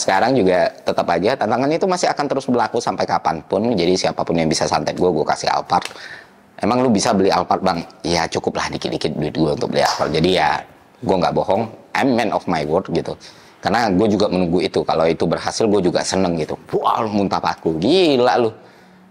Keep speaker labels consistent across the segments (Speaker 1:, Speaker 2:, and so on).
Speaker 1: sekarang juga tetap aja tantangan itu masih akan terus berlaku sampai kapanpun. Jadi siapapun yang bisa santet gue kasih Alphard. Emang lu bisa beli Alphard bang? Ya cukup lah dikit-dikit duit gue untuk beli Alphard. Jadi ya gue nggak bohong, I'm man of my word gitu. Karena gue juga menunggu itu. Kalau itu berhasil gue juga seneng gitu. Wah muntah paku, gila lu.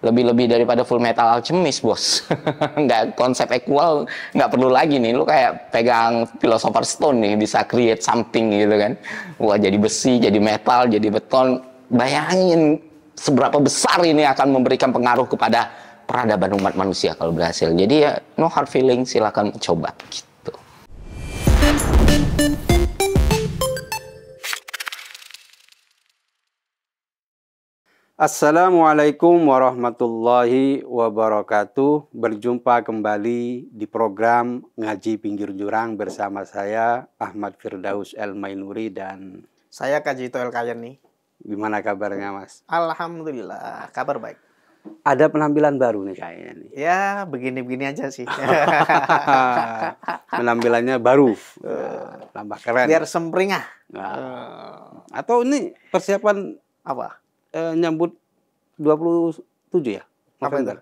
Speaker 1: Lebih-lebih daripada Full Metal Alchemist bos. Nggak, konsep equal nggak perlu lagi nih, lu kayak pegang Philosopher's Stone nih, bisa create something gitu kan. Wah jadi besi, jadi metal, jadi beton. Bayangin seberapa besar ini akan memberikan pengaruh kepada peradaban umat manusia kalau berhasil. Jadi ya no hard feeling, silakan coba gitu.
Speaker 2: Assalamualaikum warahmatullahi wabarakatuh. Berjumpa kembali di program Ngaji Pinggir Jurang bersama saya Ahmad Firdaus El Mainuri dan
Speaker 3: saya Kajito El Kayani.
Speaker 2: Gimana kabarnya Mas?
Speaker 3: Alhamdulillah, kabar baik.
Speaker 2: Ada penampilan baru nih kayaknya nih.
Speaker 3: Ya begini-begini aja sih.
Speaker 2: Penampilannya baru, tambah keren.
Speaker 3: Biar sempringah.
Speaker 2: Atau ini persiapan
Speaker 3: Apa?
Speaker 2: Nyambut 27 ya? November.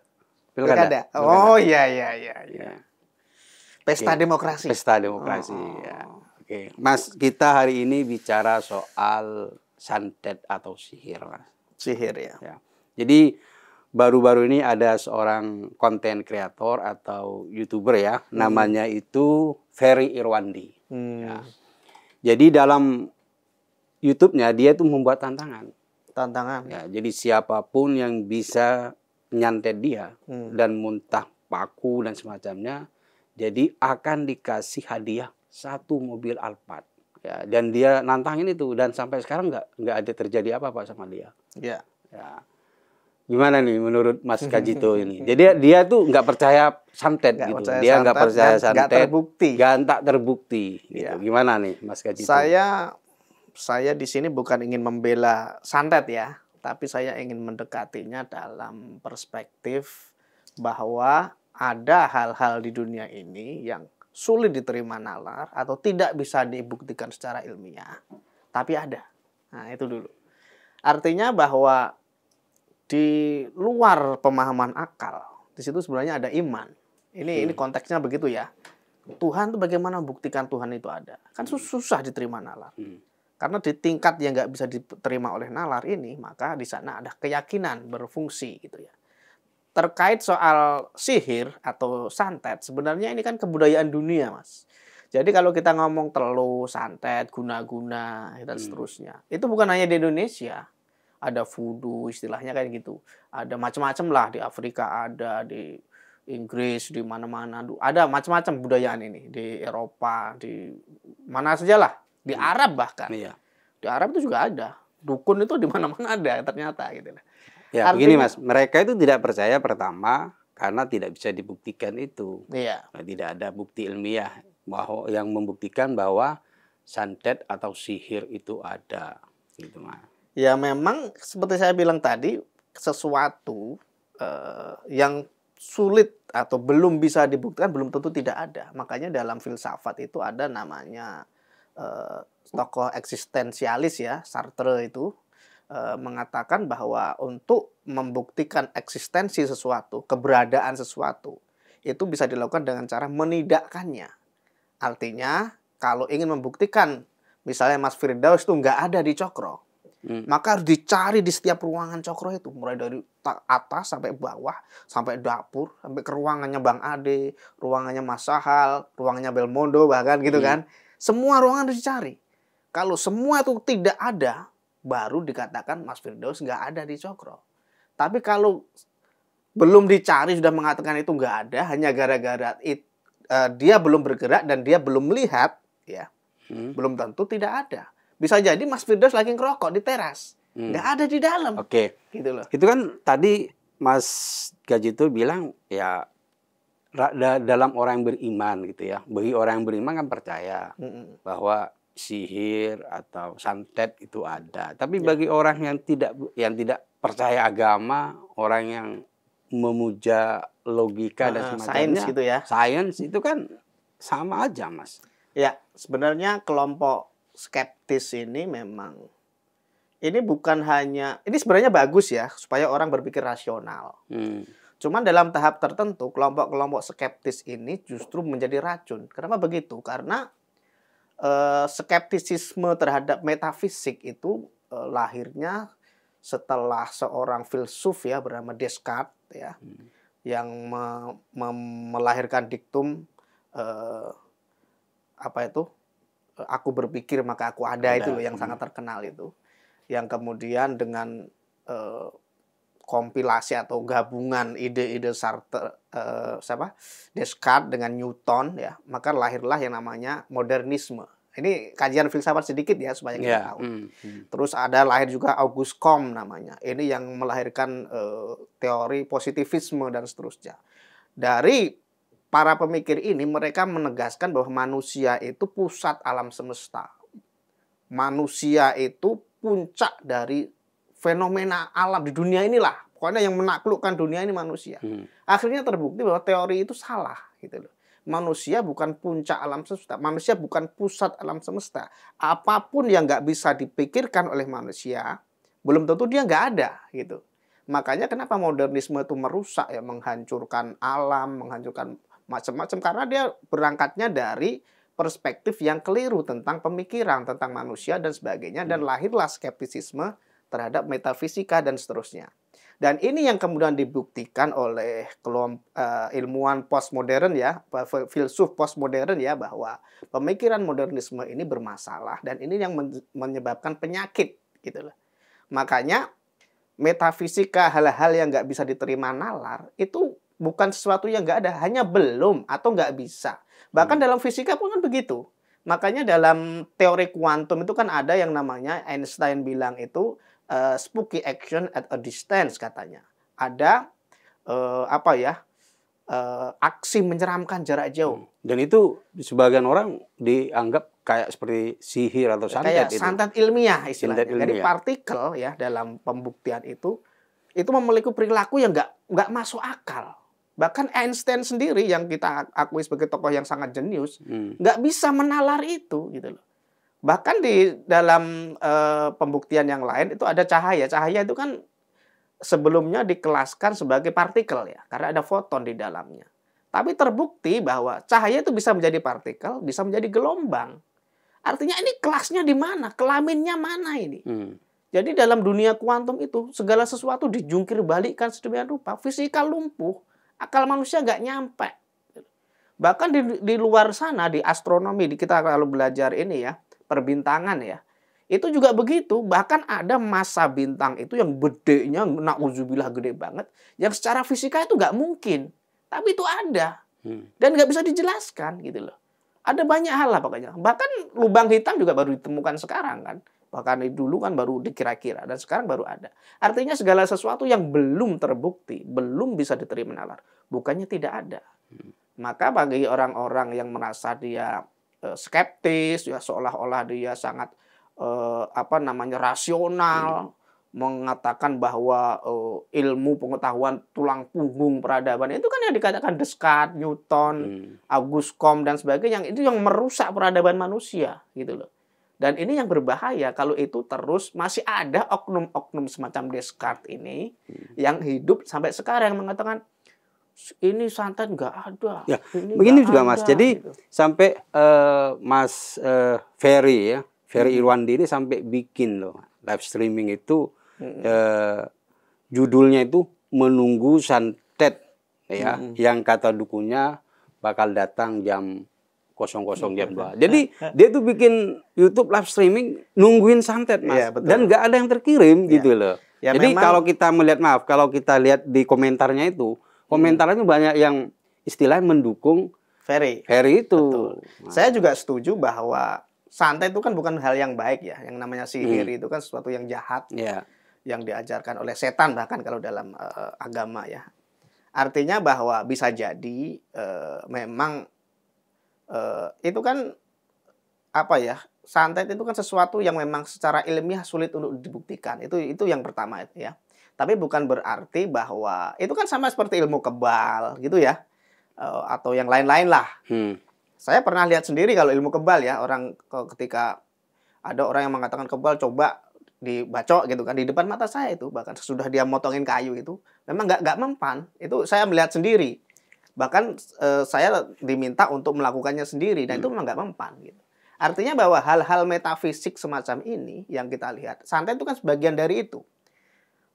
Speaker 3: Pilkada. Oh iya. Pesta
Speaker 2: Oke.
Speaker 3: demokrasi.
Speaker 2: Pesta demokrasi. Ya. Oke, Mas, kita hari ini bicara soal santet atau sihir, Mas.
Speaker 3: Sihir ya.
Speaker 2: Ya. Jadi baru-baru ini ada seorang konten kreator atau YouTuber ya, namanya itu Ferry Irwandi. Ya. Jadi dalam YouTube-nya dia tuh membuat tantangan. Ya, jadi siapapun yang bisa nyantet dia dan muntah paku dan semacamnya, jadi akan dikasih hadiah 1 mobil Alphard. Ya, dan dia nantangin itu dan sampai sekarang nggak ada terjadi apa-apa sama dia.
Speaker 3: Ya.
Speaker 2: Ya. Gimana nih menurut Mas Kajito ini? Jadi dia tuh nggak percaya santet gitu. Dia nggak percaya santet. Nggak terbukti. Gitu. Gimana nih Mas Kajito?
Speaker 3: Saya di sini bukan ingin membela santet ya, tapi saya ingin mendekatinya dalam perspektif bahwa ada hal-hal di dunia ini yang sulit diterima nalar atau tidak bisa dibuktikan secara ilmiah, tapi ada. Nah, itu dulu. Artinya bahwa di luar pemahaman akal, di situ sebenarnya ada iman. Ini konteksnya begitu ya. Tuhan itu bagaimana membuktikan Tuhan itu ada? Kan susah diterima nalar. Karena di tingkat yang nggak bisa diterima oleh nalar ini, maka di sana ada keyakinan berfungsi gitu ya. Terkait soal sihir atau santet, sebenarnya ini kan kebudayaan dunia, Mas. Jadi kalau kita ngomong telu, santet, guna-guna, dan seterusnya, itu bukan hanya di Indonesia. Ada voodoo, istilahnya kayak gitu. Ada macam-macam lah, di Afrika ada, di Inggris, di mana-mana. Ada macam-macam budayaan ini. Di Eropa, di mana saja lah. Di Arab bahkan.
Speaker 2: Iya.
Speaker 3: Di Arab itu juga ada. Dukun itu di mana-mana ada ternyata gitu.
Speaker 2: Ya, begini Mas, mereka itu tidak percaya pertama karena tidak bisa dibuktikan itu.
Speaker 3: Iya.
Speaker 2: Nah, tidak ada bukti ilmiah bahwa yang membuktikan bahwa santet atau sihir itu ada gitu Mas.
Speaker 3: Ya memang seperti saya bilang tadi, sesuatu yang sulit atau belum bisa dibuktikan belum tentu tidak ada. Makanya dalam filsafat itu ada namanya tokoh eksistensialis ya, Sartre itu mengatakan bahwa untuk membuktikan eksistensi sesuatu, keberadaan sesuatu, itu bisa dilakukan dengan cara menidakkannya. Artinya, kalau ingin membuktikan, misalnya Mas Firdaus itu nggak ada di Cokro, maka harus dicari di setiap ruangan Cokro itu, mulai dari atas sampai bawah, sampai dapur, sampai ke ruangannya Bang Ade, ruangannya Mas Sahal, ruangannya Belmondo bahkan gitu kan. Semua ruangan harus dicari. Kalau semua itu tidak ada, baru dikatakan Mas Firdaus nggak ada di Cokro. Tapi kalau belum dicari sudah mengatakan itu nggak ada, hanya gara-gara dia belum bergerak dan dia belum melihat, ya belum tentu tidak ada. Bisa jadi Mas Firdaus lagi ngerokok di teras, nggak ada di dalam.
Speaker 2: Oke.
Speaker 3: Gitu loh.
Speaker 2: Itu kan tadi Mas Kajito bilang ya dalam orang yang beriman gitu ya. Bagi orang yang beriman kan percaya bahwa sihir atau santet itu ada. Tapi bagi orang yang tidak percaya agama, orang yang memuja logika dan semacamnya,
Speaker 3: sains gitu ya.
Speaker 2: Sains itu kan sama aja, Mas.
Speaker 3: Ya, sebenarnya kelompok skeptis ini memang ini bukan hanya, ini sebenarnya bagus ya supaya orang berpikir rasional. Cuman dalam tahap tertentu kelompok-kelompok skeptis ini justru menjadi racun. Kenapa begitu? Karena skeptisisme terhadap metafisik itu lahirnya setelah seorang filsuf ya bernama Descartes ya, yang melahirkan diktum apa itu, aku berpikir maka aku ada itu loh, yang sangat terkenal itu, yang kemudian dengan kompilasi atau gabungan ide-ide Descartes dengan Newton ya, maka lahirlah yang namanya modernisme. Ini kajian filsafat sedikit ya supaya kita tahu. Terus lahir juga Auguste Comte namanya. Ini yang melahirkan teori positivisme dan seterusnya. Dari para pemikir ini mereka menegaskan bahwa manusia itu pusat alam semesta. Manusia itu puncak dari fenomena alam di dunia inilah. Pokoknya yang menaklukkan dunia ini manusia. Akhirnya terbukti bahwa teori itu salah gitu loh. Manusia bukan puncak alam semesta. Manusia bukan pusat alam semesta. Apapun yang nggak bisa dipikirkan oleh manusia, belum tentu dia nggak ada gitu. Makanya kenapa modernisme itu merusak ya, menghancurkan alam, menghancurkan macam-macam, karena dia berangkatnya dari perspektif yang keliru tentang pemikiran, tentang manusia dan sebagainya, dan lahirlah skeptisisme terhadap metafisika dan seterusnya. Dan ini yang kemudian dibuktikan oleh ilmuwan postmodern ya, filsuf postmodern ya, bahwa pemikiran modernisme ini bermasalah dan ini yang menyebabkan penyakit gitu loh. Makanya metafisika, hal-hal yang nggak bisa diterima nalar itu bukan sesuatu yang nggak ada, hanya belum atau nggak bisa. Bahkan dalam fisika pun kan begitu. Makanya dalam teori kuantum itu kan ada yang namanya, Einstein bilang itu spooky action at a distance katanya. Ada aksi menyeramkan jarak jauh.
Speaker 2: Dan itu sebagian orang dianggap kayak seperti sihir atau santet.
Speaker 3: Kayak santet ilmiah istilahnya. Jadi partikel ya dalam pembuktian itu memiliki perilaku yang nggak masuk akal. Bahkan Einstein sendiri yang kita akui sebagai tokoh yang sangat jenius, nggak bisa menalar itu gitu loh. Bahkan di dalam pembuktian yang lain itu ada cahaya. Cahaya itu kan sebelumnya dikelaskan sebagai partikel ya, karena ada foton di dalamnya. Tapi terbukti bahwa cahaya itu bisa menjadi partikel, bisa menjadi gelombang. Artinya ini kelasnya di mana? Kelaminnya mana ini? Jadi dalam dunia kuantum itu segala sesuatu dijungkir balikkan sedemikian rupa. Fisika lumpuh, akal manusia nggak nyampe. Bahkan di luar sana, di astronomi, kita kalau belajar ini ya, perbintangan ya, itu juga begitu. Bahkan ada massa bintang itu yang gedenya, na'udzubillah gede banget, yang secara fisika itu nggak mungkin, tapi itu ada dan nggak bisa dijelaskan gitu loh. Ada banyak hal lah pokoknya. Bahkan lubang hitam juga baru ditemukan sekarang kan. Bahkan dulu kan baru dikira-kira dan sekarang baru ada. Artinya segala sesuatu yang belum terbukti, belum bisa diterima nalar, bukannya tidak ada. Maka bagi orang-orang yang merasa dia skeptis ya, seolah-olah dia sangat rasional, mengatakan bahwa ilmu pengetahuan tulang punggung peradaban itu kan yang dikatakan Descartes, Newton, Auguste Comte dan sebagainya, itu yang merusak peradaban manusia gitu loh. Dan ini yang berbahaya kalau itu terus masih ada oknum-oknum semacam Descartes ini yang hidup sampai sekarang yang mengatakan ini santet nggak ada.
Speaker 2: Ya, begini juga Mas. Jadi gitu. Sampai Mas Ferry Irwandi ini sampai bikin loh live streaming itu judulnya itu Menunggu Santet ya, yang kata dukunya bakal datang jam 00 jam 2. Jadi dia tuh bikin YouTube live streaming nungguin santet Mas. Ya, dan nggak ada yang terkirim gitu loh. Ya, jadi memang, kalau kita lihat di komentarnya itu, komentarnya banyak yang istilahnya mendukung
Speaker 3: Ferry itu. Nah. Saya juga setuju bahwa santet itu kan bukan hal yang baik ya. Yang namanya sihir itu kan sesuatu yang jahat. Yang diajarkan oleh setan bahkan kalau dalam agama ya. Artinya bahwa bisa jadi memang itu kan santet itu kan sesuatu yang memang secara ilmiah sulit untuk dibuktikan. Itu yang pertama itu ya. Tapi bukan berarti bahwa itu kan sama seperti ilmu kebal gitu ya, atau yang lain-lain lah. Saya pernah lihat sendiri kalau ilmu kebal ya, orang ketika ada orang yang mengatakan kebal, coba dibacok gitu kan di depan mata saya itu, bahkan sudah dia motongin kayu itu memang nggak mempan. Itu saya melihat sendiri, bahkan saya diminta untuk melakukannya sendiri dan itu memang nggak mempan gitu. Artinya bahwa hal-hal metafisik semacam ini yang kita lihat, santet itu kan sebagian dari itu.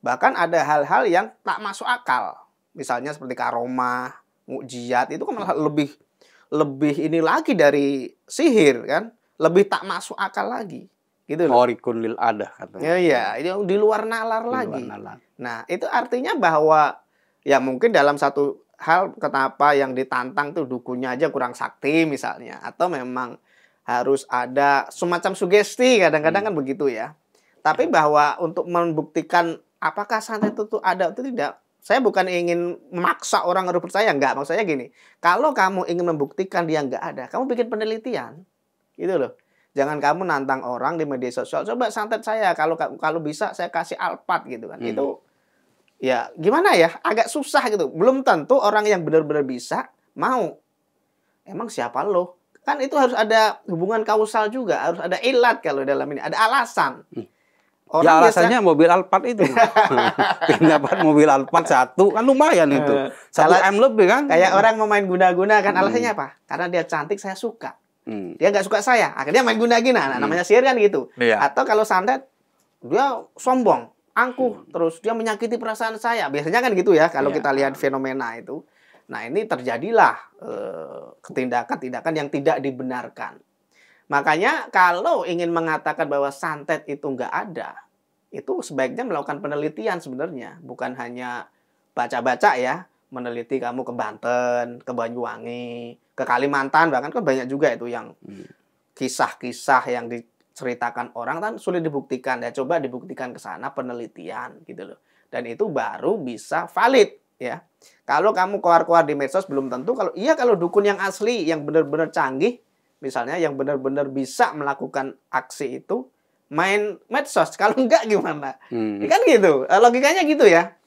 Speaker 3: Bahkan ada hal-hal yang tak masuk akal, misalnya seperti karomah, mukjizat, itu kan malah lebih ini lagi dari sihir kan, lebih tak masuk akal lagi. Gitu loh.
Speaker 2: Orikun lil adah katanya.
Speaker 3: Iya, itu di luar nalar lagi.
Speaker 2: Luar nalar.
Speaker 3: Nah, itu artinya bahwa ya mungkin dalam satu hal kenapa yang ditantang tuh dukunya aja kurang sakti misalnya, atau memang harus ada semacam sugesti, kadang-kadang kan begitu ya. Tapi bahwa untuk membuktikan apakah santet itu tuh ada atau tidak, saya bukan ingin memaksa orang harus percaya, enggak. Maksud saya gini, kalau kamu ingin membuktikan dia enggak ada, kamu bikin penelitian. Gitu loh. Jangan kamu nantang orang di media sosial, coba santet saya, kalau bisa saya kasih alpat gitu kan. Itu ya gimana ya, agak susah gitu. Belum tentu orang yang benar-benar bisa mau. Emang siapa lo? Kan itu harus ada hubungan kausal juga, harus ada ilat kalau dalam ini, ada alasan.
Speaker 2: Ya alasannya mobil Alphard itu. Dapat mobil Alphard satu kan lumayan itu. 1 M lebih kan.
Speaker 3: Kayak orang mau main guna-guna kan, alasannya apa? Karena dia cantik, saya suka. Dia nggak suka saya, akhirnya main guna-guna. Nah, namanya sihir kan gitu.
Speaker 2: Iya.
Speaker 3: Atau kalau santet, dia sombong, angkuh, terus dia menyakiti perasaan saya. Biasanya kan gitu ya, kalau kita lihat fenomena itu. Nah, ini terjadilah tindakan-tindakan yang tidak dibenarkan. Makanya kalau ingin mengatakan bahwa santet itu nggak ada, itu sebaiknya melakukan penelitian sebenarnya. Bukan hanya baca-baca ya, meneliti kamu ke Banten, ke Banyuwangi, ke Kalimantan, bahkan kan banyak juga itu yang kisah-kisah yang diceritakan orang kan sulit dibuktikan. Ya coba dibuktikan ke sana penelitian gitu loh. Dan itu baru bisa valid ya. Kalau kamu keluar-keluar di medsos belum tentu, kalau dukun yang asli yang benar-benar canggih, misalnya yang benar-benar bisa melakukan aksi itu, main medsos. Kalau enggak gimana? Kan gitu. Logikanya gitu ya.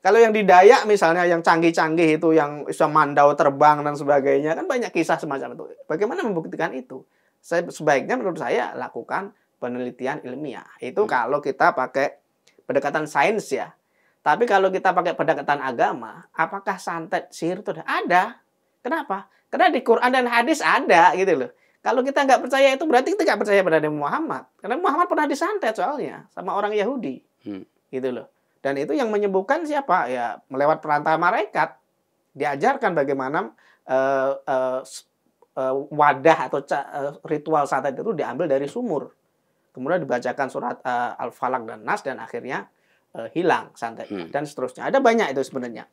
Speaker 3: Kalau yang di Dayak misalnya yang canggih-canggih itu, yang bisa mandau terbang dan sebagainya, kan banyak kisah semacam itu. Bagaimana membuktikan itu? Sebaiknya menurut saya lakukan penelitian ilmiah. Itu kalau kita pakai pendekatan sains ya. Tapi kalau kita pakai pendekatan agama, apakah santet sihir itu ada? Kenapa? Karena di Quran dan hadis ada gitu loh. Kalau kita nggak percaya itu berarti kita nggak percaya pada Nabi Muhammad. Karena Muhammad pernah disantet soalnya sama orang Yahudi. Gitu loh. Dan itu yang menyembuhkan siapa? Ya melewat perantara malaikat. Diajarkan bagaimana wadah atau ritual santet itu diambil dari sumur. Kemudian dibacakan surat Al-Falaq dan Nas dan akhirnya hilang santetnya. Dan seterusnya. Ada banyak itu sebenarnya.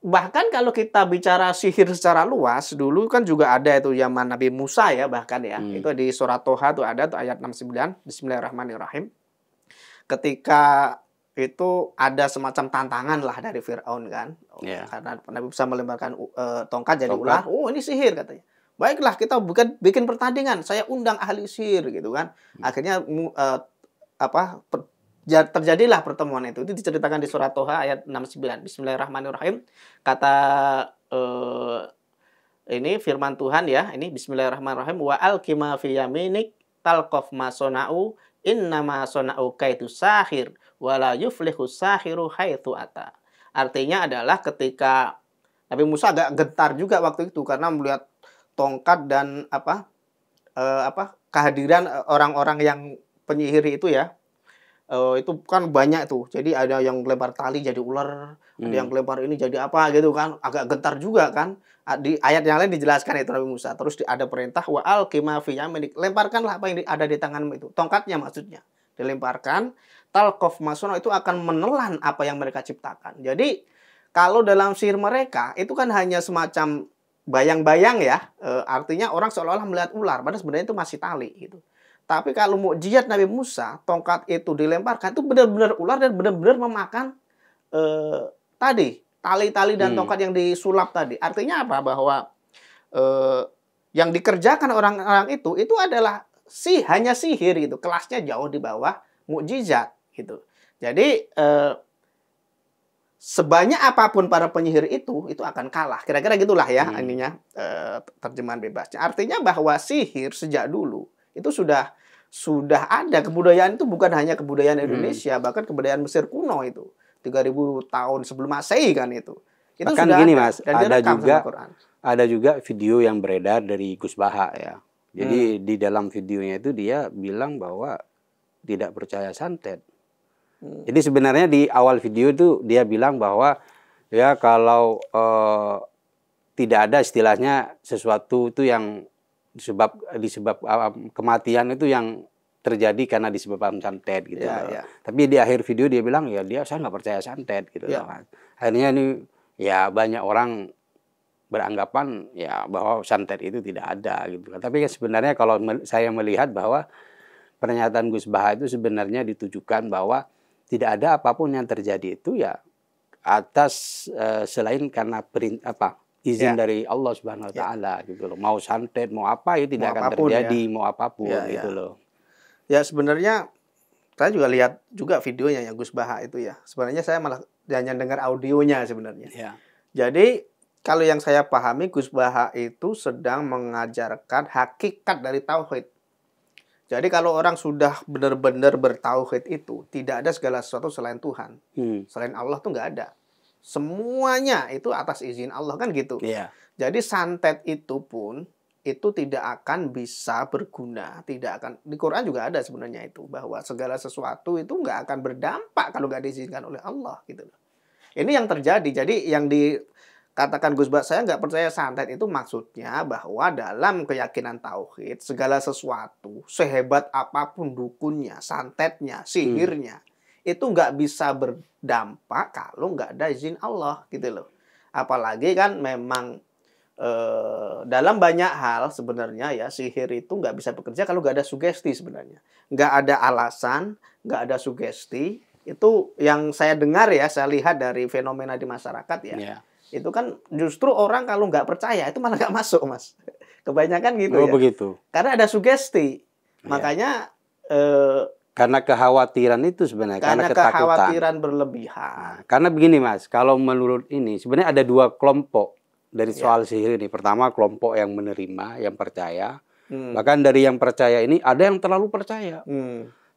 Speaker 3: Bahkan kalau kita bicara sihir secara luas, dulu kan juga ada itu zaman Nabi Musa ya bahkan ya. Itu di surat Toha tuh ada tuh ayat 69, Bismillahirrahmanirrahim. Ketika itu ada semacam tantangan lah dari Fir'aun kan. Karena Nabi Musa melemparkan tongkat jadi ular. Oh ini sihir katanya. Baiklah kita bikin pertandingan. Saya undang ahli sihir gitu kan. Akhirnya terjadilah pertemuan itu. Itu diceritakan di surat Toha ayat 69. Bismillahirrahmanirrahim. Kata ini firman Tuhan ya. Ini Bismillahirrahmanirrahim. Wa alqima fi yaminik talqaf ma sona'u innama sona'u kaitu sahir wala yuflihu sahiru haitsu ata. Artinya adalah ketika Nabi Musa agak gentar juga waktu itu karena melihat tongkat dan kehadiran orang-orang yang penyihir itu ya. Itu kan banyak tuh. Jadi ada yang lempar tali jadi ular, ada yang lempar ini jadi apa gitu kan. Agak gentar juga kan. Di ayat yang lain dijelaskan itu Nabi Musa. Terus ada perintah wa alqima fi yaminik. Lemparkanlah apa yang ada di tanganmu itu. Tongkatnya maksudnya. Dilemparkan, talqaf masuna itu akan menelan apa yang mereka ciptakan. Jadi kalau dalam sihir mereka itu kan hanya semacam bayang-bayang ya. Artinya orang seolah-olah melihat ular, padahal sebenarnya itu masih tali gitu. Tapi kalau mukjizat Nabi Musa, tongkat itu dilemparkan, itu benar-benar ular dan benar-benar memakan tali-tali dan tongkat yang disulap tadi. Artinya apa? Bahwa yang dikerjakan orang-orang itu adalah hanya sihir gitu. Kelasnya jauh di bawah mukjizat gitu. Jadi sebanyak apapun para penyihir itu akan kalah. Kira-kira gitulah ya ininya terjemahan bebasnya. Artinya bahwa sihir sejak dulu itu sudah sudah ada kebudayaan itu, bukan hanya kebudayaan Indonesia, bahkan kebudayaan Mesir kuno itu 3.000 tahun sebelum Masehi kan itu. Itu
Speaker 2: Bahkan
Speaker 3: sudah
Speaker 2: gini
Speaker 3: ada,
Speaker 2: Mas,
Speaker 3: dan direkam sama Quran.
Speaker 2: ada juga video yang beredar dari Gus Baha ya. Jadi di dalam videonya itu dia bilang bahwa tidak percaya santet. Jadi sebenarnya di awal video itu dia bilang bahwa ya kalau tidak ada istilahnya sesuatu itu yang disebab kematian itu yang terjadi karena disebabkan santet gitu
Speaker 3: Ya,
Speaker 2: loh.
Speaker 3: ya.
Speaker 2: Tapi di akhir video dia bilang ya saya nggak percaya santet gitu
Speaker 3: Ya.
Speaker 2: loh. Akhirnya ini ya banyak orang beranggapan ya bahwa santet itu tidak ada gitu kan. Tapi sebenarnya kalau saya melihat bahwa pernyataan Gus Baha itu sebenarnya ditujukan bahwa tidak ada apapun yang terjadi itu ya atas selain karena izin dari Allah Subhanahu wa taala gitu loh. Mau santet, mau apa itu tidak akan
Speaker 3: apapun,
Speaker 2: terjadi, mau apapun gitu loh.
Speaker 3: Ya sebenarnya saya juga lihat juga videonya yang Gus Baha itu ya. Sebenarnya saya malah hanya dengar audionya sebenarnya.
Speaker 2: Ya.
Speaker 3: Jadi kalau yang saya pahami, Gus Baha itu sedang mengajarkan hakikat dari tauhid. Jadi kalau orang sudah benar-benar bertauhid itu, tidak ada segala sesuatu selain Tuhan. Selain Allah tuh nggak ada. Semuanya itu atas izin Allah kan gitu.
Speaker 2: Iya.
Speaker 3: Jadi santet itu pun itu tidak akan bisa berguna, tidak akan. Di Quran juga ada sebenarnya itu, bahwa segala sesuatu itu nggak akan berdampak kalau nggak diizinkan oleh Allah gitu. Ini yang terjadi. Jadi yang dikatakan Gus Baha, saya nggak percaya santet itu maksudnya bahwa dalam keyakinan tauhid segala sesuatu sehebat apapun dukunnya, santetnya, sihirnya itu nggak bisa berdampak kalau nggak ada izin Allah gitu loh. Apalagi kan memang dalam banyak hal sebenarnya ya sihir itu nggak bisa bekerja kalau nggak ada sugesti sebenarnya. Nggak ada alasan, nggak ada sugesti. Itu yang saya dengar ya, saya lihat dari fenomena di masyarakat ya.
Speaker 2: Yeah.
Speaker 3: Itu kan justru orang kalau nggak percaya itu malah nggak masuk, Mas. Kebanyakan gitu ya.
Speaker 2: Begitu.
Speaker 3: Karena ada sugesti.
Speaker 2: Yeah.
Speaker 3: Makanya
Speaker 2: karena kekhawatiran itu sebenarnya, karena
Speaker 3: kekhawatiran berlebihan.
Speaker 2: Karena begini Mas, kalau menurut ini sebenarnya ada dua kelompok dari soal sihir ini. Pertama kelompok yang menerima, yang percaya. Bahkan dari yang percaya ini ada yang terlalu percaya.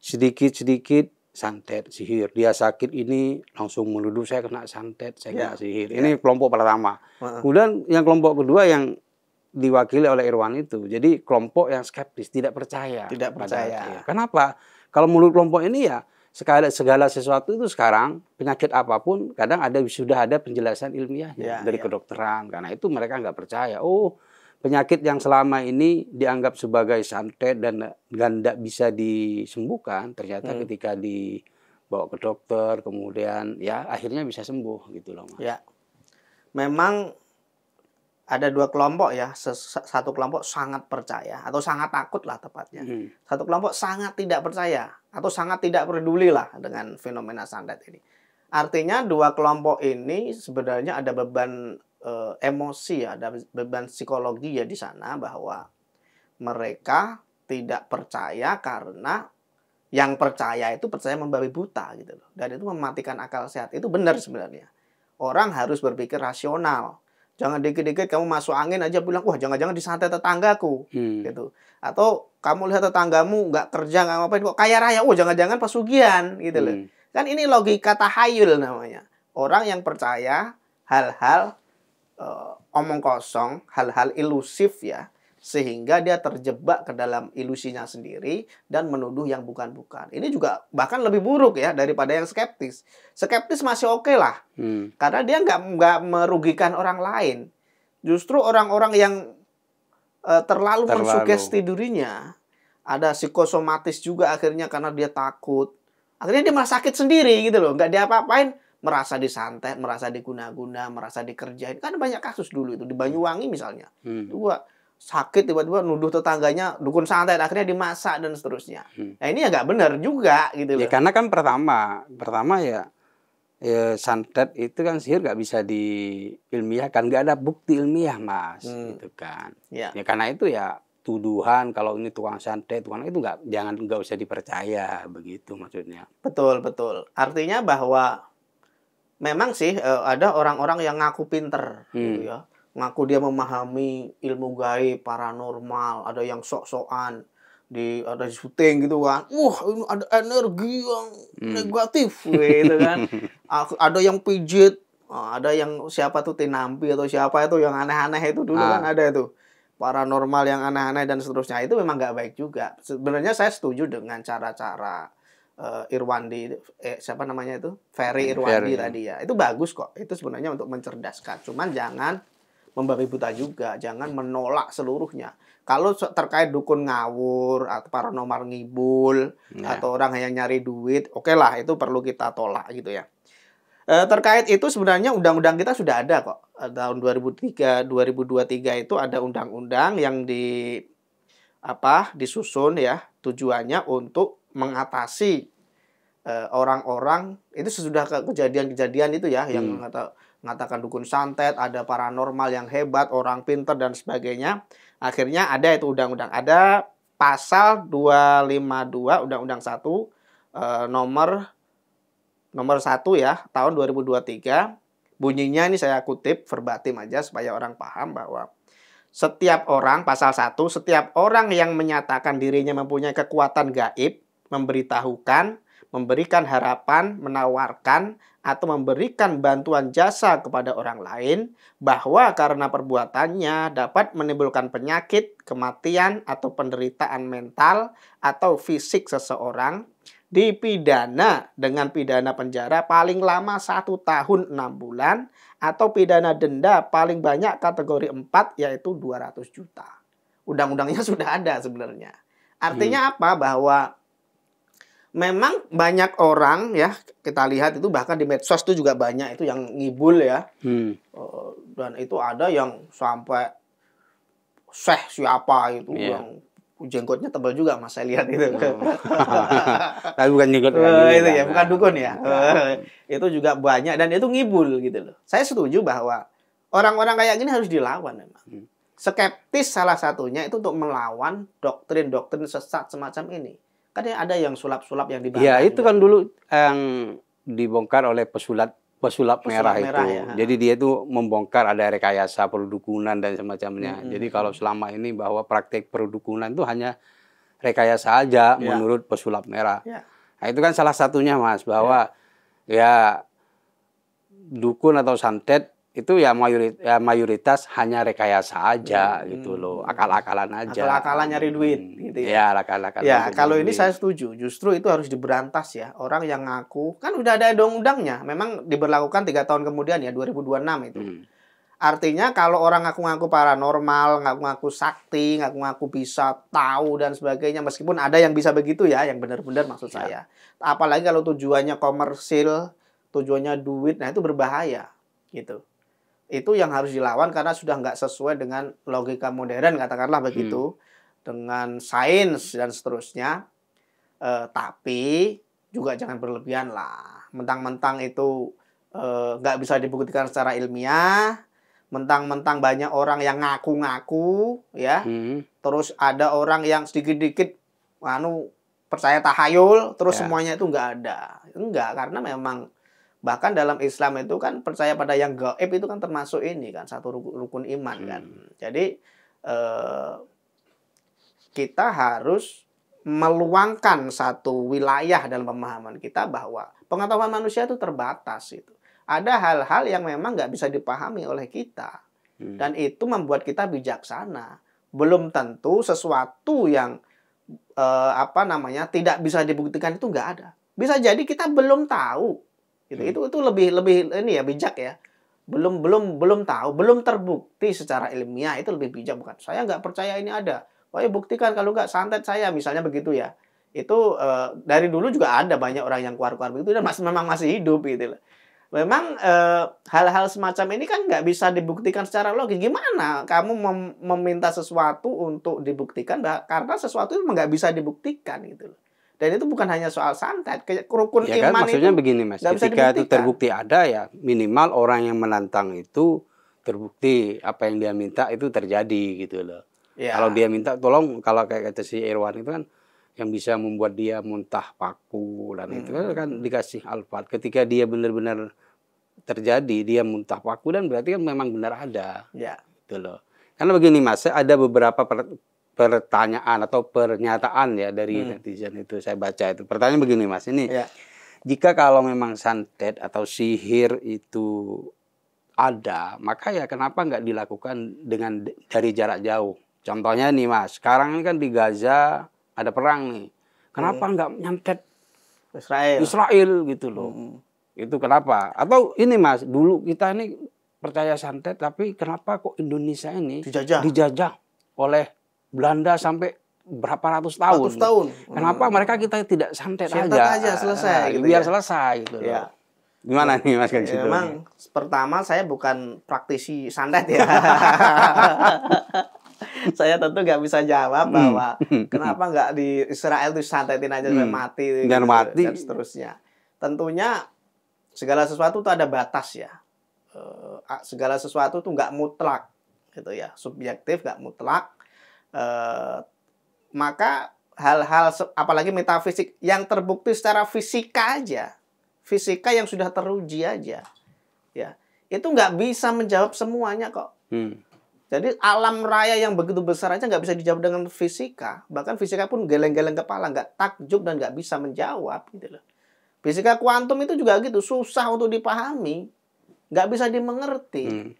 Speaker 2: Sedikit-sedikit santet, sihir. Dia sakit ini langsung menuduh saya kena santet, saya kena sihir. Ini kelompok pertama. Kemudian yang kelompok kedua yang diwakili oleh Irwan itu. Jadi kelompok yang skeptis, tidak percaya.
Speaker 3: Tidak percaya.
Speaker 2: Kenapa? Kalau menurut kelompok ini ya segala sesuatu itu sekarang penyakit apapun kadang sudah ada penjelasan ilmiahnya dari kedokteran. Karena itu mereka nggak percaya. Oh, penyakit yang selama ini dianggap sebagai santet dan tidak bisa disembuhkan, ternyata ketika dibawa ke dokter kemudian ya akhirnya bisa sembuh gitu loh Mas.
Speaker 3: Ya. Memang ada dua kelompok ya. Satu kelompok sangat percaya atau sangat takut lah tepatnya. Satu kelompok sangat tidak percaya atau sangat tidak peduli lah dengan fenomena santet ini. Artinya dua kelompok ini sebenarnya ada beban emosi ya, ada beban psikologi ya di sana, bahwa mereka tidak percaya karena yang percaya itu percaya membabi buta gitu loh. Dan itu mematikan akal sehat. Itu benar sebenarnya. Orang harus berpikir rasional. Jangan dikit-dikit kamu masuk angin aja bilang, wah jangan-jangan disantet tetanggaku, gitu. Atau kamu lihat tetanggamu nggak kerja, nggak ngapain, kok kaya raya, wah jangan-jangan pesugihan, gitu loh. Kan ini logika tahayul namanya. Orang yang percaya hal-hal omong kosong, hal-hal ilusif ya, sehingga dia terjebak ke dalam ilusinya sendiri dan menuduh yang bukan-bukan. Ini juga bahkan lebih buruk ya daripada yang skeptis. Skeptis masih oke lah, karena dia nggak merugikan orang lain. Justru orang-orang yang terlalu mensugesti dirinya, ada psikosomatis juga akhirnya karena dia takut. Akhirnya dia malah sakit sendiri gitu loh, nggak diapa-apain, merasa disantet, merasa diguna-guna, merasa dikerjain. Kan banyak kasus dulu itu di Banyuwangi misalnya. Dua sakit tiba-tiba nuduh tetangganya dukun santet, akhirnya dimasak dan seterusnya. Nah ini ya nggak benar juga gitu loh.
Speaker 2: Ya karena kan pertama ya santet itu kan sihir nggak bisa diilmiahkan, nggak ada bukti ilmiah Mas, gitu kan. Ya karena itu ya tuduhan kalau ini tukang santet, tukang itu nggak usah dipercaya, begitu maksudnya.
Speaker 3: Betul. Artinya bahwa memang sih ada orang-orang yang ngaku pinter gitu ya. Ngaku dia memahami ilmu gaib, paranormal, ada yang sok-sokan. ada di syuting gitu kan. Wah, ini ada energi yang negatif gitu kan. Ada yang pijit, ada yang siapa tuh Tinampi atau siapa itu yang aneh-aneh itu dulu kan ada itu. Paranormal yang aneh-aneh dan seterusnya itu memang nggak baik juga. Sebenarnya saya setuju dengan cara-cara Irwandi, siapa namanya itu? Ferry Irwandi tadi ya. Itu bagus kok. Itu sebenarnya untuk mencerdaskan. Cuman jangan membabi buta juga, jangan menolak seluruhnya. Kalau terkait dukun ngawur atau paranormal ngibul atau orang yang nyari duit, oke lah itu perlu kita tolak gitu ya. Terkait itu sebenarnya undang-undang kita sudah ada kok. Tahun 2023 itu ada undang-undang yang disusun ya, tujuannya untuk mengatasi orang-orang itu sesudah kejadian-kejadian itu ya yang mengatakan dukun santet, ada paranormal yang hebat, orang pinter dan sebagainya. Akhirnya ada itu undang-undang. Ada pasal 252 Undang-Undang 1 nomor 1 ya tahun 2023. Bunyinya ini saya kutip verbatim aja supaya orang paham bahwa setiap orang, pasal 1, setiap orang yang menyatakan dirinya mempunyai kekuatan gaib, memberitahukan, memberikan harapan, menawarkan, atau memberikan bantuan jasa kepada orang lain, bahwa karena perbuatannya dapat menimbulkan penyakit, kematian, atau penderitaan mental atau fisik seseorang, dipidana dengan pidana penjara paling lama 1 tahun 6 bulan, atau pidana denda paling banyak kategori 4, yaitu 200 juta. Undang-undangnya sudah ada sebenarnya. Artinya apa? Bahwa memang banyak orang ya, kita lihat itu bahkan di medsos itu juga banyak itu yang ngibul ya. Dan itu ada yang sampai syekh siapa itu yang jenggotnya tebal juga Mas, saya lihat itu.
Speaker 2: Tapi bukan jenggot
Speaker 3: itu ya, bukan dukun ya. Itu juga banyak dan itu ngibul gitu loh. Saya setuju bahwa orang-orang kayak gini harus dilawan memang. Skeptis salah satunya itu untuk melawan doktrin-doktrin sesat semacam ini. Kadang ada yang sulap-sulap yang dibantah.
Speaker 2: Ya, itu kan dulu yang dibongkar oleh pesulap merah itu.
Speaker 3: Ya.
Speaker 2: Jadi dia itu membongkar ada rekayasa perdukunan dan semacamnya. Jadi kalau selama ini bahwa praktek perdukunan itu hanya rekayasa aja menurut pesulap merah. Nah, itu kan salah satunya Mas, bahwa ya dukun atau santet itu ya mayoritas hanya rekayasa aja gitu loh, akal-akalan aja.
Speaker 3: Akal-akalan nyari duit gitu ya.
Speaker 2: Ya, akal-akalan.
Speaker 3: Ya, kalau ini saya setuju. Justru itu harus diberantas ya. Orang yang ngaku, kan udah ada undang-undangnya. Memang diberlakukan 3 tahun kemudian ya, 2026 itu. Artinya kalau orang ngaku-ngaku paranormal, ngaku-ngaku sakti, ngaku-ngaku bisa tahu dan sebagainya, meskipun ada yang bisa begitu ya, yang benar-benar maksud saya. Apalagi kalau tujuannya komersil, tujuannya duit, nah itu berbahaya gitu. Itu yang harus dilawan karena sudah nggak sesuai dengan logika modern, katakanlah begitu, dengan sains dan seterusnya. Tapi juga jangan berlebihan lah. Mentang-mentang itu nggak bisa dibuktikan secara ilmiah, mentang-mentang banyak orang yang ngaku-ngaku, ya, terus ada orang yang sedikit-sedikit percaya tahayul, terus semuanya itu nggak ada. Enggak, karena memang bahkan dalam Islam itu kan percaya pada yang gaib itu kan termasuk ini kan, satu rukun iman kan. Jadi kita harus meluangkan satu wilayah dalam pemahaman kita bahwa pengetahuan manusia itu terbatas itu. Ada hal-hal yang memang nggak bisa dipahami oleh kita dan itu membuat kita bijaksana. Belum tentu sesuatu yang tidak bisa dibuktikan itu nggak ada. Bisa jadi kita belum tahu. Gitu. Itu lebih ini ya, bijak ya. Belum tahu, belum terbukti secara ilmiah, itu lebih bijak. Bukan saya nggak percaya ini ada, buktikan, kalau nggak santet saya, misalnya begitu ya. Itu dari dulu juga ada banyak orang yang keluar begitu dan memang masih hidup gitu. Memang hal-hal semacam ini kan nggak bisa dibuktikan secara logis. Gimana kamu meminta sesuatu untuk dibuktikan, karena sesuatu itu nggak bisa dibuktikan gitu. Dan itu bukan hanya soal santet, rukun
Speaker 2: ya
Speaker 3: iman
Speaker 2: kan, maksudnya
Speaker 3: itu
Speaker 2: begini Mas, ketika itu terbukti ada ya, minimal orang yang menantang itu terbukti apa yang dia minta itu terjadi gitu loh. Ya. Kalau dia minta tolong, kalau kayak kata si Irwan itu kan yang bisa membuat dia muntah paku dan itu kan dikasih alfat. Ketika dia benar-benar terjadi, dia muntah paku dan berarti kan memang benar ada. Ya. Gitu loh. Karena begini Mas, ada beberapa pertanyaan atau pernyataan ya dari netizen itu, saya baca itu. Pertanyaan begini Mas, ini jika kalau memang santet atau sihir itu ada, maka ya kenapa nggak dilakukan dengan dari jarak jauh? Contohnya nih Mas, sekarang ini kan di Gaza ada perang nih. Kenapa nggak nyantet Israel gitu loh? Itu kenapa? Atau ini Mas, dulu kita ini percaya santet, tapi kenapa kok Indonesia ini dijajah oleh Belanda sampai berapa ratus tahun? Kenapa mereka kita tidak santet aja
Speaker 3: selesai gitu
Speaker 2: biar
Speaker 3: ya?
Speaker 2: selesai gitu
Speaker 3: Ya.
Speaker 2: Gimana nih Mas
Speaker 3: Ya, memang pertama saya bukan praktisi santet ya. Saya tentu nggak bisa jawab bahwa kenapa nggak di Israel itu santetin aja sampai mati,
Speaker 2: dan
Speaker 3: gitu,
Speaker 2: mati
Speaker 3: dan seterusnya. Tentunya segala sesuatu itu ada batas ya. Segala sesuatu itu nggak mutlak gitu ya, subjektif, nggak mutlak. Maka hal-hal apalagi metafisik yang terbukti secara fisika aja, fisika yang sudah teruji aja, ya itu nggak bisa menjawab semuanya kok. Jadi alam raya yang begitu besar aja nggak bisa dijawab dengan fisika. Bahkan fisika pun geleng-geleng kepala, nggak takjub dan nggak bisa menjawab gitu loh. Fisika kuantum itu juga gitu, susah untuk dipahami, nggak bisa dimengerti.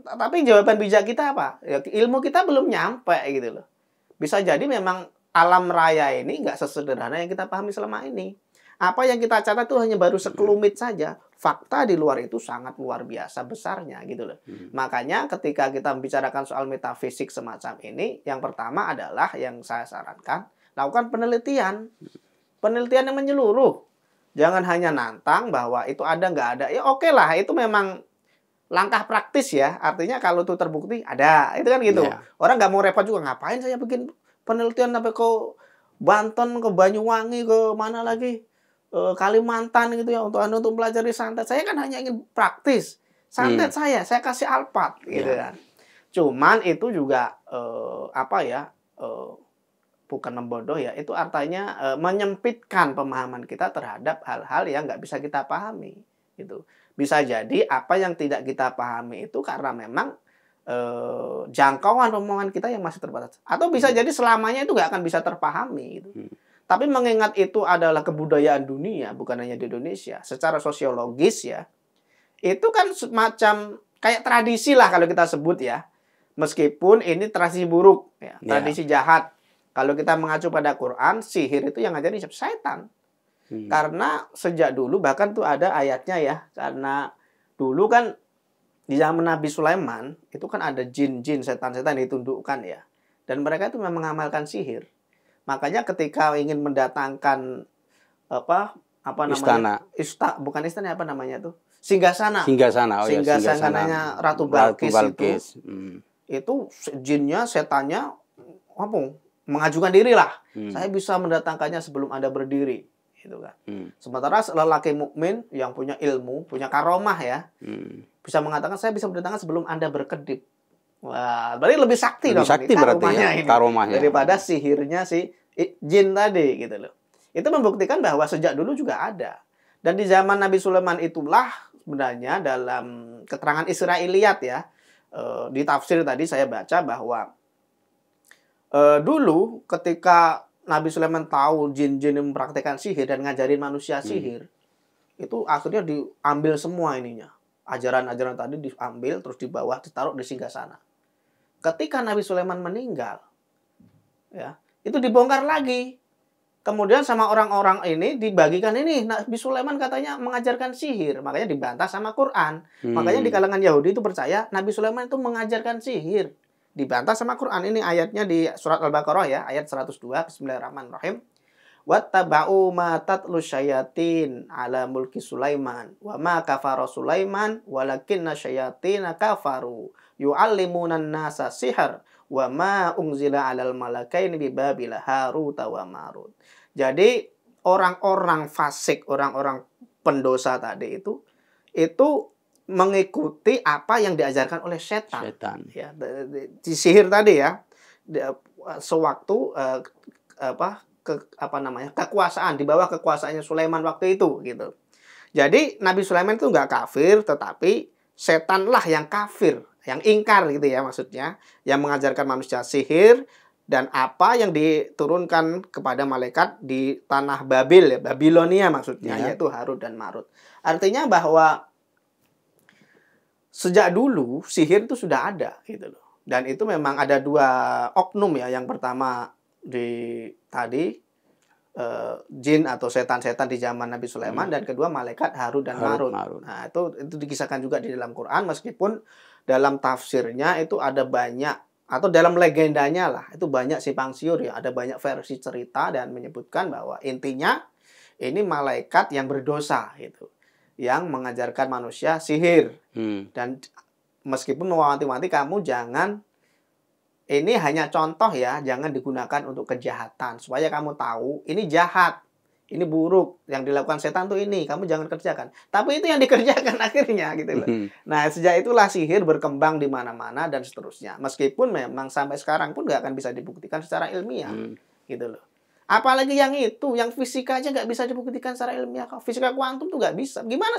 Speaker 3: Tapi jawaban bijak kita apa? Ya, ilmu kita belum nyampe gitu loh. Bisa jadi memang alam raya ini nggak sesederhana yang kita pahami selama ini. Apa yang kita catat itu hanya baru sekelumit saja. Fakta di luar itu sangat luar biasa besarnya gitu loh. Makanya ketika kita membicarakan soal metafisik semacam ini, yang pertama adalah yang saya sarankan, lakukan penelitian. Penelitian yang menyeluruh. Jangan hanya nantang bahwa itu ada nggak ada. Ya oke lah, itu memang langkah praktis ya. Artinya kalau itu terbukti, ada. Itu kan gitu. Orang nggak mau repot juga. Ngapain saya bikin penelitian sampai ke Banten, ke Banyuwangi, ke mana lagi? Kalimantan gitu ya untuk pelajari santet. Saya kan hanya ingin praktis. Santet saya kasih alpat gitu kan. Cuman itu juga bukan membodoh ya. Itu artinya menyempitkan pemahaman kita terhadap hal-hal yang nggak bisa kita pahami gitu. Bisa jadi apa yang tidak kita pahami itu karena memang jangkauan pemahaman kita yang masih terbatas. Atau bisa jadi selamanya itu nggak akan bisa terpahami gitu. Tapi mengingat itu adalah kebudayaan dunia, bukan hanya di Indonesia, secara sosiologis ya, itu kan semacam kayak tradisi lah kalau kita sebut ya. Meskipun ini tradisi buruk, ya, tradisi jahat. Kalau kita mengacu pada Quran, sihir itu yang ngajarin setan. Karena sejak dulu, bahkan tuh ada ayatnya ya, karena dulu kan di zaman Nabi Sulaiman, itu kan ada jin-jin, setan-setan ditundukkan ya. Dan mereka itu memang mengamalkan sihir. Makanya ketika ingin mendatangkan
Speaker 2: istana,
Speaker 3: bukan istana apa namanya tuh, singgasana, singgasananya Ratu Balkis. Itu jinnya, setannya mengajukan diri lah. Saya bisa mendatangkannya sebelum Anda berdiri, gitu kan. Sementara lelaki mukmin yang punya ilmu, punya karomah ya, bisa mengatakan saya bisa mendatangkan sebelum Anda berkedip. Wah, berarti lebih sakti dong.
Speaker 2: Sakti berarti ya, karomahnya.
Speaker 3: Daripada sihirnya si jin tadi gitu loh. Itu membuktikan bahwa sejak dulu juga ada. Dan di zaman Nabi Sulaiman itulah sebenarnya dalam keterangan Israiliyat ya, di tafsir tadi saya baca bahwa dulu ketika Nabi Sulaiman tahu jin-jin yang mempraktikkan sihir dan ngajarin manusia sihir, itu akhirnya diambil semua ininya. Ajaran-ajaran tadi diambil terus dibawa ditaruh di singgasana. Ketika Nabi Sulaiman meninggal, ya, itu dibongkar lagi. Kemudian sama orang-orang ini dibagikan ini. Nabi Sulaiman katanya mengajarkan sihir. Makanya dibantah sama Quran. Makanya di kalangan Yahudi itu percaya Nabi Sulaiman itu mengajarkan sihir. Dibantah sama Quran. Ini ayatnya di surat Al-Baqarah ya. Ayat 102. Bismillahirrahmanirrahim. Wattaba'u ma tatlu syayatin ala mulki Sulaiman wa ma kafara Sulaiman walakinna syayatina kafaru yu'allimuna an-nasa sihr wa ma unzila 'alal malakaini bi Babil Harut wa Marut. Jadi orang-orang fasik, orang-orang pendosa tadi itu mengikuti apa yang diajarkan oleh setan. Ya, di sihir tadi ya. Sewaktu kekuasaan, di bawah kekuasaannya Sulaiman waktu itu gitu. Jadi Nabi Sulaiman itu nggak kafir, tetapi setanlah yang kafir, yang ingkar gitu ya maksudnya, yang mengajarkan manusia sihir dan apa yang diturunkan kepada malaikat di tanah Babil ya, Babilonia maksudnya,
Speaker 2: Ya.
Speaker 3: yaitu Harut dan Marut. Artinya bahwa sejak dulu sihir itu sudah ada gitu loh. Dan itu memang ada dua oknum ya. Yang pertama jin atau setan-setan di zaman Nabi Sulaiman, dan kedua malaikat Harut dan
Speaker 2: Harut,
Speaker 3: Marut.
Speaker 2: Marut.
Speaker 3: Nah, itu dikisahkan juga di dalam Quran, meskipun dalam tafsirnya itu ada banyak, atau dalam legendanya lah, itu banyak simpang siur ya, ada banyak versi cerita dan menyebutkan bahwa intinya ini malaikat yang berdosa gitu, yang mengajarkan manusia sihir. Dan meskipun mewanti-wanti kamu jangan, ini hanya contoh ya, jangan digunakan untuk kejahatan. Supaya kamu tahu, ini jahat, ini buruk, yang dilakukan setan tuh ini, kamu jangan kerjakan. Tapi itu yang dikerjakan akhirnya gitu loh. Nah, sejak itulah sihir berkembang di mana-mana dan seterusnya. Meskipun memang sampai sekarang pun nggak akan bisa dibuktikan secara ilmiah, gitu loh. Apalagi yang itu, yang fisika aja nggak bisa dibuktikan secara ilmiah. Fisika kuantum tuh nggak bisa. Gimana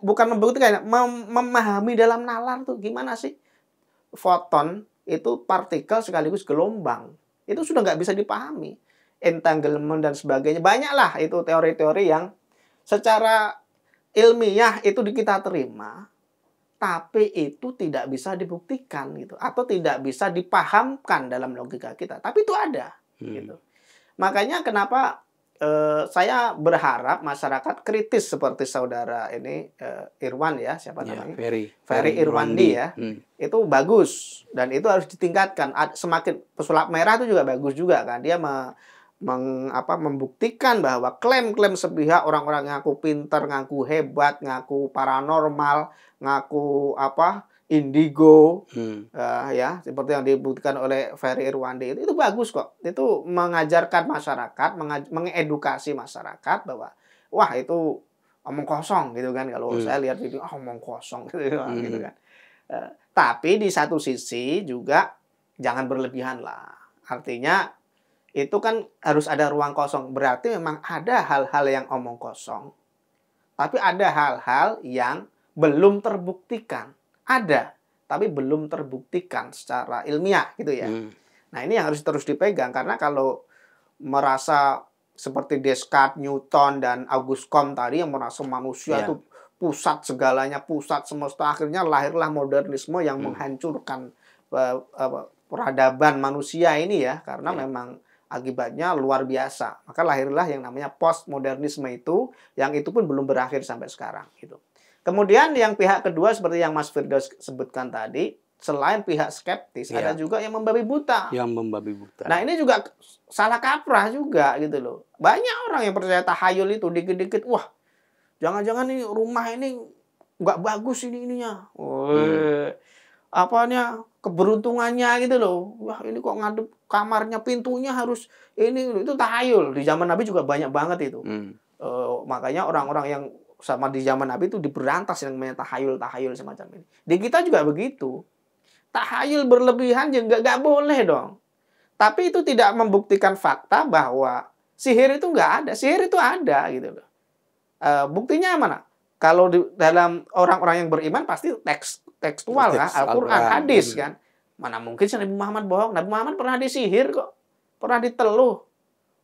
Speaker 3: bukan membuktikan, memahami dalam nalar tuh gimana sih? Foton itu partikel sekaligus gelombang. Itu sudah nggak bisa dipahami. Entanglement dan sebagainya. Banyaklah itu teori-teori yang secara ilmiah itu kita terima, tapi itu tidak bisa dibuktikan gitu, atau tidak bisa dipahamkan dalam logika kita. Tapi itu ada gitu. Makanya kenapa saya berharap masyarakat kritis seperti saudara ini Irwan ya, siapa namanya? Ferry Irwandi ya. Itu bagus dan itu harus ditingkatkan. Semakin pesulap merah itu juga bagus juga kan. Dia membuktikan bahwa klaim-klaim sepihak orang-orang ngaku pinter, ngaku hebat, ngaku paranormal, ngaku indigo, ya seperti yang dibuktikan oleh Ferry Irwandi itu bagus kok. Itu mengajarkan masyarakat, mengedukasi masyarakat bahwa wah itu omong kosong gitu kan. Kalau saya lihat video omong kosong gitu kan. Tapi di satu sisi juga jangan berlebihan lah. Artinya itu kan harus ada ruang kosong. Berarti memang ada hal-hal yang omong kosong. Tapi ada hal-hal yang belum terbuktikan. Ada, tapi belum terbuktikan secara ilmiah gitu ya. Nah, ini yang harus terus dipegang, karena kalau merasa seperti Descartes, Newton, dan Auguste Comte tadi yang merasa manusia itu pusat segalanya, pusat semesta, akhirnya lahirlah modernisme yang menghancurkan peradaban manusia ini ya, karena memang akibatnya luar biasa. Maka lahirlah yang namanya postmodernisme itu, yang itu pun belum berakhir sampai sekarang gitu. Kemudian yang pihak kedua seperti yang Mas Firdaus sebutkan tadi, selain pihak skeptis, ada juga yang membabi buta. Nah, ini juga salah kaprah juga gitu loh. Banyak orang yang percaya tahayul itu, dikit-dikit, wah, jangan-jangan nih rumah ini nggak bagus ininya. Apanya, keberuntungannya gitu loh. Wah, ini kok ngadep kamarnya, pintunya harus ini, itu tahayul. Di zaman Nabi juga banyak banget itu. Makanya orang-orang yang sama di zaman Nabi itu diberantas yang namanya tahayul semacam ini. Di kita juga begitu. Tahayul berlebihan juga nggak boleh dong. Tapi itu tidak membuktikan fakta bahwa sihir itu nggak ada. Sihir itu ada gitu loh. Buktinya mana? Kalau dalam orang-orang yang beriman pasti tekstual kan, Al-Quran, hadis kan. Mana mungkin Nabi Muhammad bohong? Nabi Muhammad pernah disihir kok. Pernah diteluh.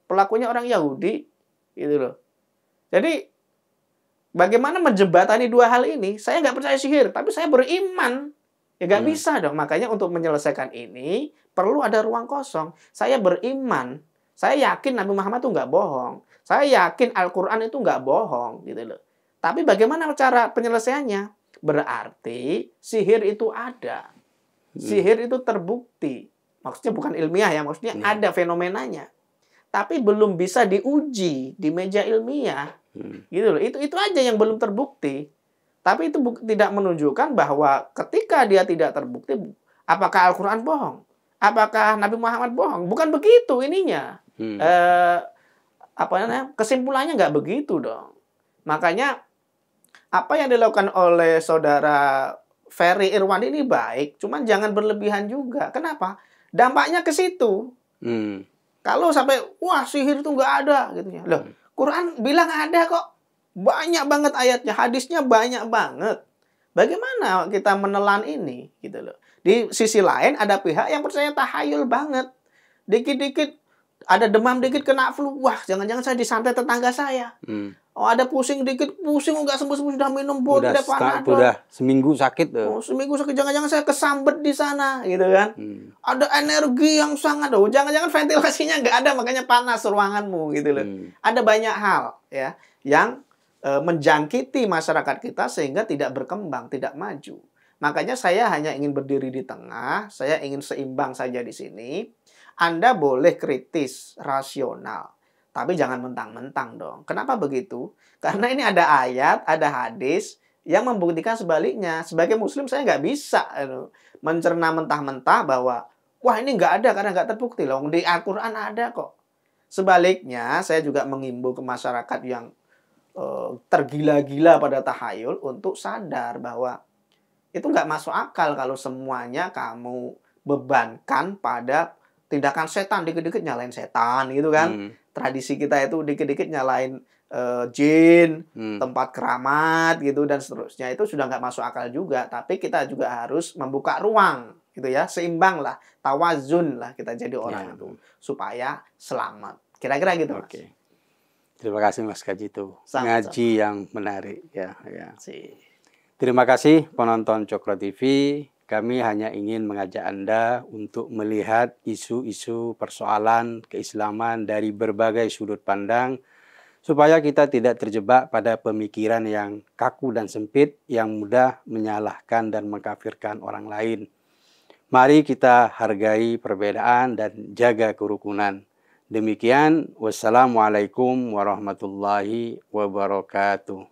Speaker 3: Pelakunya orang Yahudi gitu loh. Jadi bagaimana menjembatani dua hal ini? Saya nggak percaya sihir, tapi saya beriman. Ya nggak bisa dong. Makanya untuk menyelesaikan ini, perlu ada ruang kosong. Saya beriman. Saya yakin Nabi Muhammad itu nggak bohong. Saya yakin Al-Quran itu nggak bohong. Gitu loh. Tapi bagaimana cara penyelesaiannya? Berarti sihir itu ada. Sihir itu terbukti. Maksudnya bukan ilmiah ya. Maksudnya ada fenomenanya. Tapi belum bisa diuji di meja ilmiah. Gitu loh. Itu aja yang belum terbukti. Tapi itu tidak menunjukkan bahwa ketika dia tidak terbukti, apakah Al-Quran bohong? Apakah Nabi Muhammad bohong? Bukan begitu ininya. Kesimpulannya nggak begitu dong. Makanya apa yang dilakukan oleh saudara Ferry Irwandi ini baik, cuman jangan berlebihan juga. Kenapa? Dampaknya ke situ. Kalau sampai wah sihir itu nggak ada gitu ya. Loh, Quran bilang ada kok. Banyak banget ayatnya, hadisnya banyak banget. Bagaimana kita menelan ini gitu loh. Di sisi lain ada pihak yang percaya tahayul banget. Dikit-dikit ada demam dikit kena flu, wah jangan-jangan saya disantet tetangga saya. Oh ada pusing dikit, pusing nggak sembuh-sembuh sudah minum Bodrek Panadol.
Speaker 2: Udah seminggu sakit.
Speaker 3: Oh, seminggu sakit, jangan-jangan saya kesambet di sana, gitu kan? Ada energi yang sangat, jangan-jangan ventilasinya nggak ada, makanya panas ruanganmu, gitu loh. Ada banyak hal ya yang menjangkiti masyarakat kita sehingga tidak berkembang, tidak maju. Makanya saya hanya ingin berdiri di tengah, saya ingin seimbang saja di sini. Anda boleh kritis, rasional. Tapi jangan mentang-mentang dong. Kenapa begitu? Karena ini ada ayat, ada hadis yang membuktikan sebaliknya. Sebagai muslim saya nggak bisa mencerna mentah-mentah bahwa wah ini nggak ada karena nggak terbukti loh. Di Al-Quran ada kok. Sebaliknya saya juga mengimbau ke masyarakat yang tergila-gila pada tahayul untuk sadar bahwa itu nggak masuk akal kalau semuanya kamu bebankan pada tindakan setan. Dikit-dikit nyalain setan gitu kan. Tradisi kita itu dikit-dikit nyalain jin, tempat keramat gitu dan seterusnya. Itu sudah nggak masuk akal juga. Tapi kita juga harus membuka ruang gitu ya, seimbang lah, tawazun lah kita jadi orang itu supaya selamat. Kira-kira gitu. Mas.
Speaker 2: Terima kasih Mas Kajito. Ngaji yang menarik ya. Terima kasih penonton Cokro TV. Kami hanya ingin mengajak Anda untuk melihat isu-isu persoalan keislaman dari berbagai sudut pandang supaya kita tidak terjebak pada pemikiran yang kaku dan sempit yang mudah menyalahkan dan mengkafirkan orang lain. Mari kita hargai perbedaan dan jaga kerukunan. Demikian, wassalamualaikum warahmatullahi wabarakatuh.